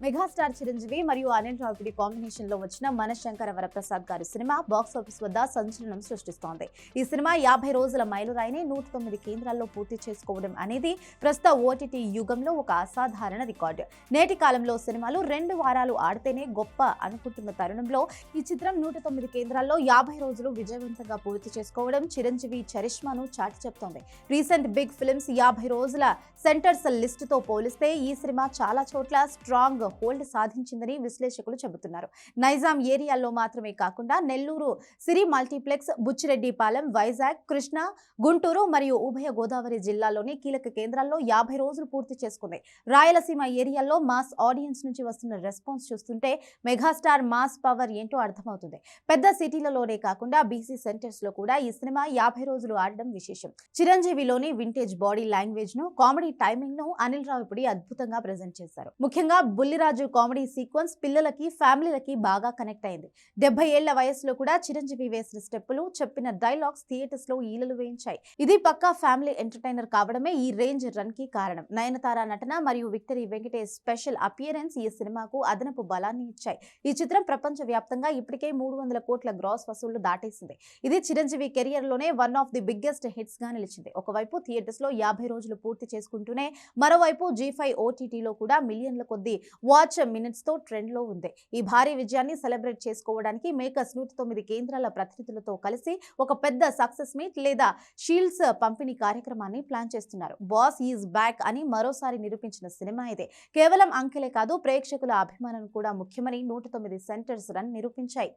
Megastar Chiranjeevi మరియు Anil Ravipudi combination లో వచ్చిన మనశంకర వరప్రసాద్ గారి సినిమా బాక్స్ ఆఫీస్ వద్ద సంచలనం సృష్టిస్తోంది. ఈ సినిమా 50 రోజుల మైలురాయిని 109 కేంద్రాల్లో పూర్తి చేసుకోవడం అనేది ప్రస్తుత ఓటీటీ యుగంలో ఒక అసాధారణ రికార్డు. నేటి కాలంలో సినిమాలు 2 వారాలు ఆడితేనే గొప్ప అనుకుంటున్న తరుణంలో ఈ చిత్రం 109 కేంద్రాల్లో 50 రోజులు విజయవంతంగా పూర్తి చేసుకోవడం చిరంజీవి చరిష్మాను చాటి చెప్తోంది. రీసెంట్ బిగ్ ఫిల్మ్స్ 50 రోజుల సెంటర్స్ లిస్టుతో పోలిస్తే ఈ సినిమా చాలా చోట్ల స్ట్రాంగ్ హోల్డ్ సాధించిందని విశ్లేషకులు చెబుతున్నారు. నైజాం ఏరియాల్లో మాత్రమే కాకుండా నెల్లూరు సిరి మల్టీప్లెక్స్, బుచ్చిరెడ్డిపాలెం, వైజాగ్, కృష్ణా, గుంటూరు మరియు ఉభయ గోదావరి జిల్లాల్లోని కీలక కేంద్రాల్లో 50 రోజులు పూర్తి చేసుకుంది. రాయలసీమ ఏరియాల్లో మాస్ ఆడియన్స్ నుంచి వస్తున్న రెస్పాన్స్ చూస్తుంటే మెగాస్టార్ మాస్ పవర్ ఏంటో అర్థమవుతుంది. పెద్ద సిటీలలోనే కాకుండా బీసీ సెంటర్స్ లో కూడా ఈ సినిమా 50 రోజులు ఆడడం విశేషం. చిరంజీవిలోని వింటేజ్ బాడీ లాంగ్వేజ్ ను, కామెడీ టైమింగ్ ను అనిల్ రావిపూడి అద్భుతంగా ప్రెజెంట్ చేశారు. ముఖ్యంగా బుల్లిరాజు కామెడీ సీక్వెన్స్ పిల్లలకి, ఫ్యామిలీలకి బాగా కనెక్ట్ అయింది. 70 ఏళ్ల వయసులో కూడా చిరంజీవి వేసిన స్టెప్పులు, చెప్పిన డైలాగ్స్ థియేటర్స్ లో ఈలలు వేయించాయి. ఇది పక్కా ఫ్యామిలీ ఎంటర్టైనర్ కావడమే ఈ రేంజ్ రన్ కి కారణం. నయనతార నటన మరియు విక్టరీ వెంకటేష్ స్పెషల్ అపియరెన్స్ ఈ సినిమాకు అదనపు బలాన్ని ఇచ్చాయి. ఈ చిత్రం ప్రపంచ వ్యాప్తంగా ఇప్పటికే 300 కోట్ల గ్రాస్ వసూళ్లు దాటేసింది. ఇది చిరంజీవి కెరియర్ లోనే one of the biggest hits గా నిలిచింది. ఒకవైపు థియేటర్స్ లో 50 రోజులు పూర్తి చేసుకుంటూనే మరోవైపు G5 ఓటీటీలో కూడా మిలియన్ల కొద్ది వాచ్ మినిట్స్ తో ట్రెండ్ లో ఉంది. ఈ భారీ విజయాన్ని సెలబ్రేట్ చేసుకోవడానికి మేకర్స్ 109 కేంద్రాల ప్రతినిధులతో కలిసి ఒక పెద్ద సక్సెస్ మీట్ లేదా షీల్డ్స్ పంపిణీ కార్యక్రమాన్ని ప్లాన్ చేస్తున్నారు. బాస్ ఈజ్ బ్యాక్ అని మరోసారి నిరూపించిన సినిమా ఇదే. కేవలం అంకెలే కాదు, ప్రేక్షకుల అభిమానం కూడా ముఖ్యమని 109 సెంటర్స్ రన్ నిరూపించాయి.